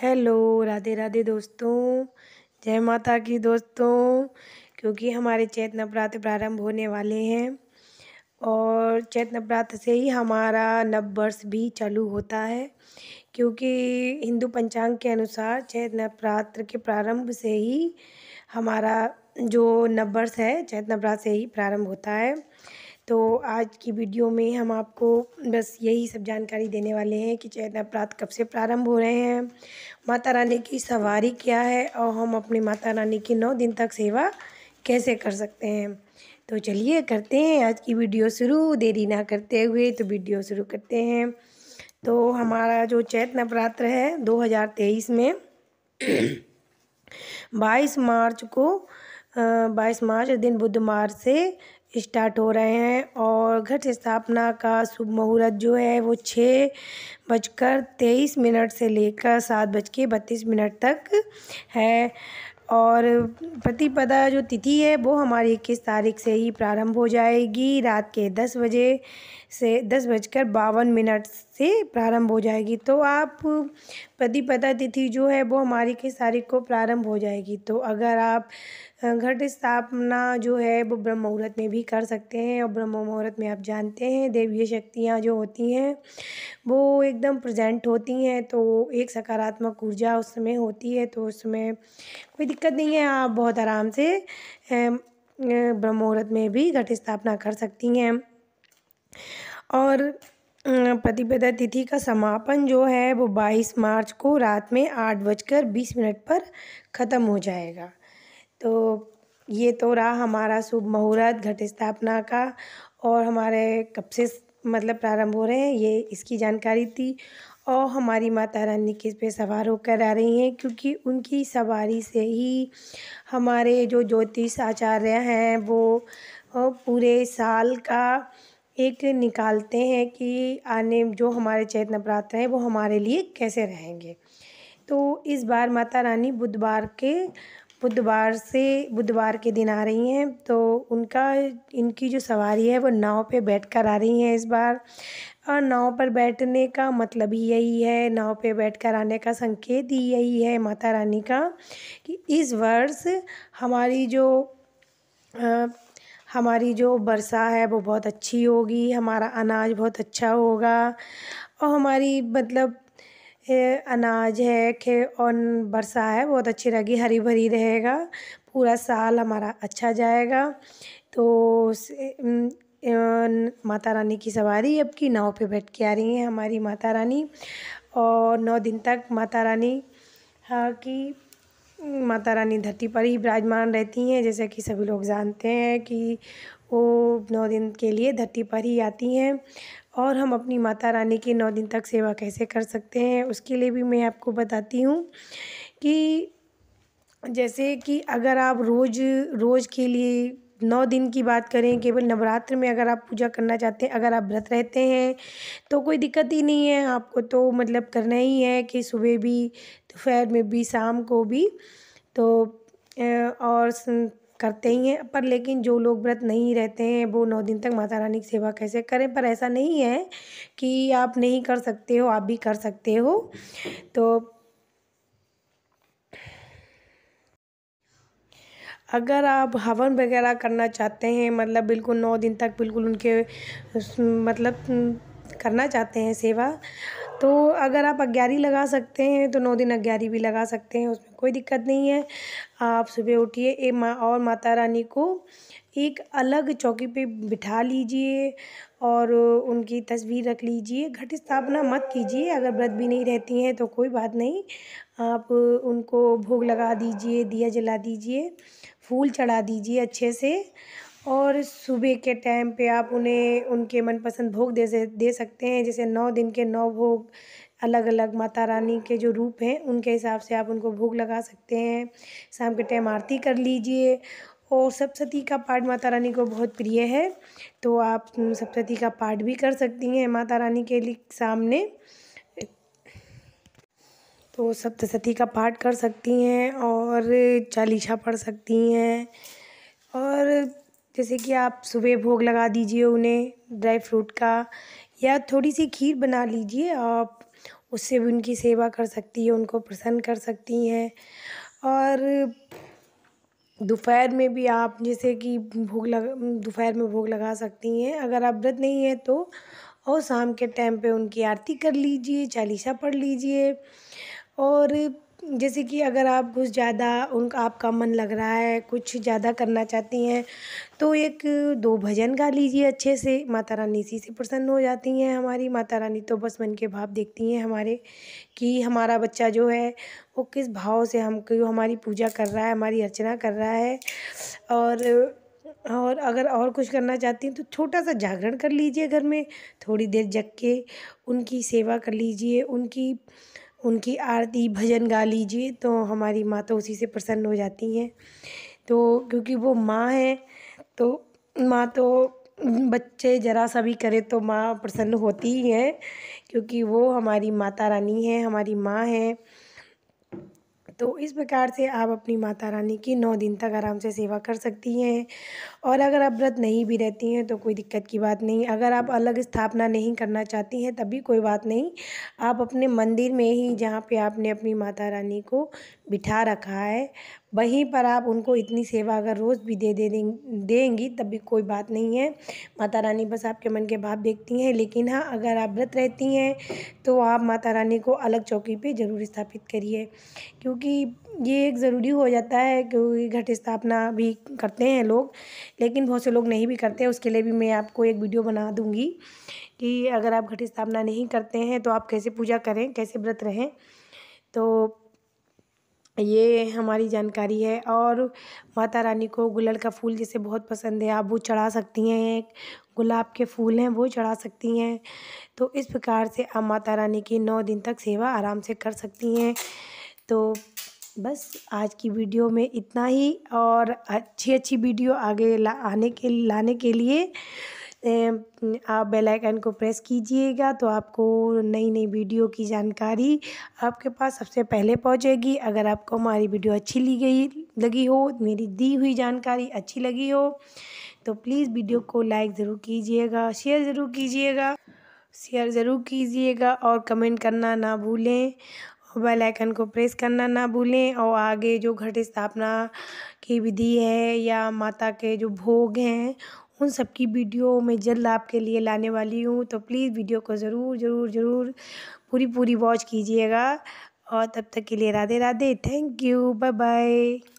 Hello, Radhe Radhe दोस्तों, जय माता की दोस्तों। क्योंकि हमारे चैत्र नवरात्र प्रारंभ होने वाले हैं और चैत्र नवरात्र से ही हमारा नववर्ष भी चालू होता है। क्योंकि हिंदू पंचांग के अनुसार चैत्र नवरात्र के प्रारंभ से ही हमारा जो नववर्ष है चैत्र नवरात्र से ही प्रारंभ होता है। तो आज की वीडियो में हम आपको बस यही सब जानकारी देने वाले हैं कि चैत्र नवरात्र कब से प्रारंभ हो रहे हैं, माता रानी की सवारी क्या है और हम अपनी माता रानी की 9 दिन तक सेवा कैसे कर सकते हैं। तो चलिए करते हैं आज की वीडियो शुरू, देरी ना करते हुए तो वीडियो शुरू करते हैं। तो हमारा जो चैत्र नवरात्र है 2023 में 22 मार्च को 22 मार्च दिन बुधवार से स्टार्ट हो रहे हैं और घट स्थापना का शुभ मुहूर्त जो है वो 6:23 से लेकर 7:32 तक है। और प्रतिपदा जो तिथि है वो हमारी 21 तारीख से ही प्रारंभ हो जाएगी, रात के 10 बजे से 10:52 से प्रारंभ हो जाएगी। तो आप प्रतिपदा तिथि जो है वो हमारी 21 तारीख को प्रारंभ हो जाएगी। तो अगर आप घट स्थापना जो है वो ब्रह्म मुहूर्त में भी कर सकते हैं और ब्रह्म मुहूर्त में आप जानते हैं देवीय शक्तियाँ जो होती हैं वो एकदम प्रेजेंट होती हैं, तो एक सकारात्मक ऊर्जा उस समय होती है। तो उसमें कोई दिक्कत नहीं है, आप बहुत आराम से ब्रह्म मुहूर्त में भी घट स्थापना कर सकती हैं। और प्रतिपदा तिथि का समापन जो है वो 22 मार्च को रात में 8:20 पर ख़त्म हो जाएगा। तो ये तो रहा हमारा शुभ मुहूर्त घट स्थापना का और हमारे कब से मतलब प्रारंभ हो रहे हैं ये इसकी जानकारी थी। और हमारी माता रानी किस पे सवार होकर आ रही हैं, क्योंकि उनकी सवारी से ही हमारे जो ज्योतिष आचार्य हैं वो पूरे साल का एक निकालते हैं कि आने जो हमारे चैत्र नवरात्र हैं वो हमारे लिए कैसे रहेंगे। तो इस बार माता रानी बुधवार के दिन आ रही हैं, तो इनकी जो सवारी है वो नाव पे बैठकर आ रही हैं इस बार। और नाव पर बैठने का मतलब ही यही है, नाव पे बैठकर आने का संकेत ही यही है माता रानी का कि इस वर्ष हमारी जो वर्षा है वो बहुत अच्छी होगी, हमारा अनाज बहुत अच्छा होगा और हमारी मतलब अनाज है और वर्षा है बहुत अच्छी रहेगी, हरी भरी रहेगा, पूरा साल हमारा अच्छा जाएगा। तो माता रानी की सवारी अब की नाव पे बैठ के आ रही हैं हमारी माता रानी और 9 दिन तक माता रानी धरती पर ही विराजमान रहती हैं। जैसे कि सभी लोग जानते हैं कि वो 9 दिन के लिए धरती पर ही आती हैं। और हम अपनी माता रानी की 9 दिन तक सेवा कैसे कर सकते हैं उसके लिए भी मैं आपको बताती हूँ कि जैसे कि अगर आप रोज़ के लिए 9 दिन की बात करें, केवल नवरात्र में अगर आप पूजा करना चाहते हैं, अगर आप व्रत रहते हैं तो कोई दिक्कत ही नहीं है, आपको तो मतलब करना ही है कि सुबह भी, दोपहर में भी, शाम को भी। तो और करते ही हैं, पर लेकिन जो लोग व्रत नहीं रहते हैं वो 9 दिन तक माता रानी की सेवा कैसे करें। पर ऐसा नहीं है कि आप नहीं कर सकते हो, आप भी कर सकते हो। तो अगर आप हवन वगैरह करना चाहते हैं, मतलब बिल्कुल 9 दिन तक बिल्कुल उनके मतलब करना चाहते हैं सेवा, तो अगर आप अग्यारी लगा सकते हैं तो 9 दिन अग्यारी भी लगा सकते हैं, उसमें कोई दिक्कत नहीं है। आप सुबह उठिए और माता रानी को एक अलग चौकी पे बिठा लीजिए और उनकी तस्वीर रख लीजिए। घट स्थापना मत कीजिए, अगर व्रत भी नहीं रहती हैं तो कोई बात नहीं, आप उनको भोग लगा दीजिए, दिया जला दीजिए, फूल चढ़ा दीजिए अच्छे से। और सुबह के टाइम पे आप उन्हें उनके मनपसंद भोग दे सकते हैं। जैसे 9 दिन के 9 भोग अलग अलग माता रानी के जो रूप हैं उनके हिसाब से आप उनको भोग लगा सकते हैं। शाम के टाइम आरती कर लीजिए। और सप्तशती का पाठ माता रानी को बहुत प्रिय है, तो आप सप्तशती का पाठ भी कर सकती हैं माता रानी के सामने। तो सप्तशती का पाठ कर सकती हैं और चालीसा पढ़ सकती हैं। और जैसे कि आप सुबह भोग लगा दीजिए उन्हें ड्राई फ्रूट का, या थोड़ी सी खीर बना लीजिए, आप उससे भी उनकी सेवा कर सकती है, उनको प्रसन्न कर सकती हैं। और दोपहर में भी आप जैसे कि दोपहर में भोग लगा सकती हैं अगर आप व्रत नहीं है तो। और शाम के टाइम पे उनकी आरती कर लीजिए, चालीसा पढ़ लीजिए। और जैसे कि अगर आप कुछ ज़्यादा उनका आपका मन लग रहा है, कुछ ज़्यादा करना चाहती हैं, तो 1-2 भजन गा लीजिए अच्छे से। माता रानी इसी से प्रसन्न हो जाती हैं हमारी। माता रानी तो बस मन के भाव देखती हैं हमारे, कि हमारा बच्चा जो है वो किस भाव से हमको हमारी पूजा कर रहा है, हमारी अर्चना कर रहा है। और अगर और कुछ करना चाहती हैं तो छोटा-सा जागरण कर लीजिए घर में, थोड़ी देर जग के उनकी सेवा कर लीजिए, उनकी उनकी आरती भजन गा लीजिए, तो हमारी माँ तो उसी से प्रसन्न हो जाती हैं। तो क्योंकि वो माँ हैं, तो माँ तो बच्चे ज़रा सा भी करे तो माँ प्रसन्न होती ही है, क्योंकि वो हमारी माता रानी हैं, हमारी माँ हैं। तो इस प्रकार से आप अपनी माता रानी की 9 दिन तक आराम से सेवा कर सकती हैं। और अगर आप व्रत नहीं भी रहती हैं तो कोई दिक्कत की बात नहीं। अगर आप अलग स्थापना नहीं करना चाहती हैं तब भी कोई बात नहीं। आप अपने मंदिर में ही, जहाँ पे आपने अपनी माता रानी को बिठा रखा है, वहीं पर आप उनको इतनी सेवा अगर रोज़ भी देंगी तब भी कोई बात नहीं है। माता रानी बस आपके मन के भाव देखती हैं। लेकिन हाँ, अगर आप व्रत रहती हैं तो आप माता रानी को अलग चौकी पे ज़रूर स्थापित करिए, क्योंकि ये एक ज़रूरी हो जाता है। क्योंकि घट स्थापना भी करते हैं लोग, लेकिन बहुत से लोग नहीं भी करते। उसके लिए भी मैं आपको एक वीडियो बना दूँगी कि अगर आप घट स्थापना नहीं करते हैं तो आप कैसे पूजा करें, कैसे व्रत रहें। तो ये हमारी जानकारी है। और माता रानी को गुड़हल का फूल जैसे बहुत पसंद है, आप वो चढ़ा सकती हैं। एक गुलाब के फूल हैं, वो चढ़ा सकती हैं। तो इस प्रकार से आप माता रानी की 9 दिन तक सेवा आराम से कर सकती हैं। तो बस आज की वीडियो में इतना ही। और अच्छी वीडियो आगे लाने के लिए आप बेल आइकन को प्रेस कीजिएगा, तो आपको नई वीडियो की जानकारी आपके पास सबसे पहले पहुंचेगी। अगर आपको हमारी वीडियो अच्छी लगी हो, मेरी दी हुई जानकारी अच्छी लगी हो, तो प्लीज़ वीडियो को लाइक ज़रूर कीजिएगा, शेयर ज़रूर कीजिएगा और कमेंट करना ना भूलें। बेल आइकन को प्रेस करना ना भूलें। और आगे जो घट स्थापना की विधि है या माता के जो भोग हैं, उन सब की वीडियो मैं जल्द आपके लिए लाने वाली हूँ। तो प्लीज़ वीडियो को ज़रूर पूरी वॉच कीजिएगा। और तब तक के लिए Radhe Radhe, thank you, bye bye.